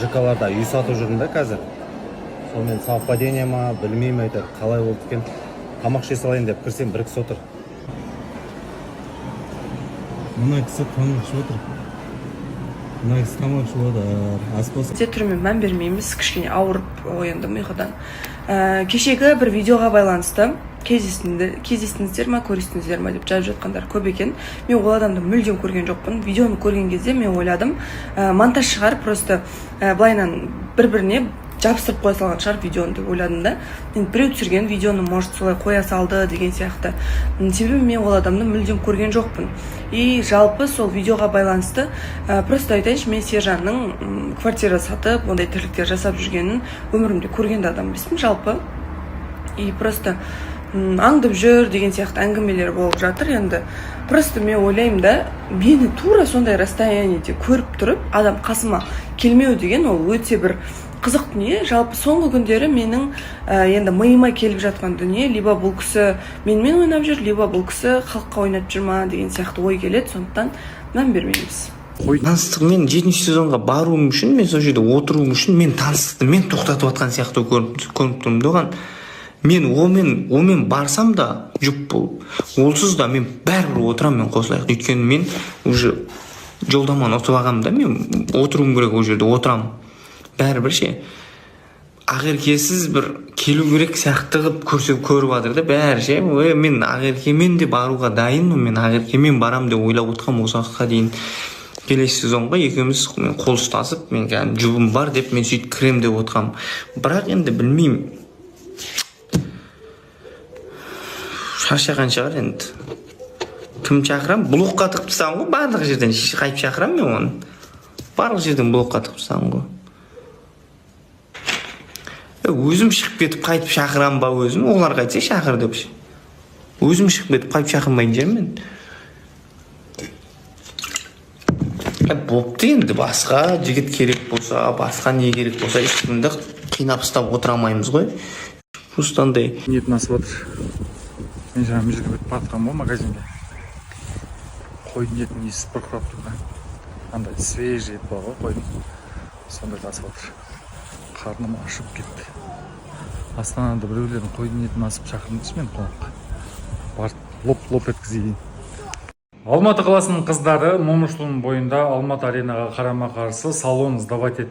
ЖК-ларда үй сатып жүрмін да қазір. Сонымен совпадение ма, білмеймін әйтеуір қалай болды екен. Тамақ іше салайын деп кірсем, бір кісі отыр. Мына кісі тамақ ішіп отыр. Мына кісі тамақ ішіп отыр. Ас болса. Түріме мән бермейміз, кішкене ауырып ояндым ұйқыдан. Кешегі бір видеоға байланысты кездестіңіздер ма, көрістіңіздер ма деп жазып жатқандар көп екен. Мен ол адамды мүлдем көрген жоқпын. Видеоны көрген кезде мен ойладым, монтаж шығар, просто былайынан бір-біріне жабыстырып қоя салған шығар видеоны деп ойладым да. Енді біреу түсірген видеоны может солай қоя салды деген сияқты. Себебі мен ол адамды мүлдем көрген жоқпын. И жалпы сол видеоға байланысты просто айтайыншы, мен Сержанның квартира сатып, ондай тірліктер жасап жүргенін өмірімде көрген де адам емеспін жалпы. И просто аңдып жүр деген сияқты әңгімелер болып жатыр. Енді просто мен ойлаймын да, мені тура сондай расстояниеде көріп тұрып, адам қасыма келмеу деген ол өте бір қызық дүние. Жалпы соңғы күндері менің енді миыма келіп жатқан дүние, либо бұл кісі менімен ойнап жүр, либо бұл кісі халыққа ойнап жүр ма деген сияқты ой келеді. Сондықтан мән бермейміз. Таныстық, мен 7-ші сезонға баруым үшін, мен сол жерде отыруым үшін мен таныстықты мен тоқтатып жатқан сияқты көрініп тұрмын доған. Мен омен барсам да жұп болып, олсыз да мен бәрібір отырам, мен қосылайық. Өйткені мен уже жолдаманы ұтып алғам да, мен отыруым керек, ол жерде отырам. Бәрібір ше, ақеркесіз бір келу керек сияқты қылып көріп жатыр да бәрі ше. Мен ақеркемен де баруға дайынмын, мен ақеркемен барам деп ойлап отқам осы уақытқа дейін. Келесі сезонға екеуміз қол ұстасып, мен жұбым бар деп мен сөйтіп кірем деп отқам. Бірақ енді білмеймін, шаршаған шығар енді. Кім шақырам? Блокқа тығып тастаған ғой, барлық жерден қайып шақырам мен оны. Барлық жерден блокқа тығып тастаған ғой. Өзім шығып кетіп қайтып шақырам ба өзім? Олар қайтса шақыр деп. Өзім шығып кетіп қайтып шақырмайын жермен. Бопты енді, басқа жігіт керек болса, басқа не керек болса, ешкімді қинап ұстап отыра алмаймыз ғой. Просто-андай ниет насып отыр. Мен жаңа мүйізге өтіп батырған ғой магазинге. Қойдың етін иісі бұрқырап тұр да. Андай свежий ет бар ғой қойдың. Сондай насып отыр. Қарным ашып кетті. Астанада біреулердің қойдың етін асып шақырдыңыз мен қонаққа. Барып лоп еткізейін. Алматы қаласының қыздары Момышұлының бойында Алматы аренаға қарама қарсы салон сдавать етті.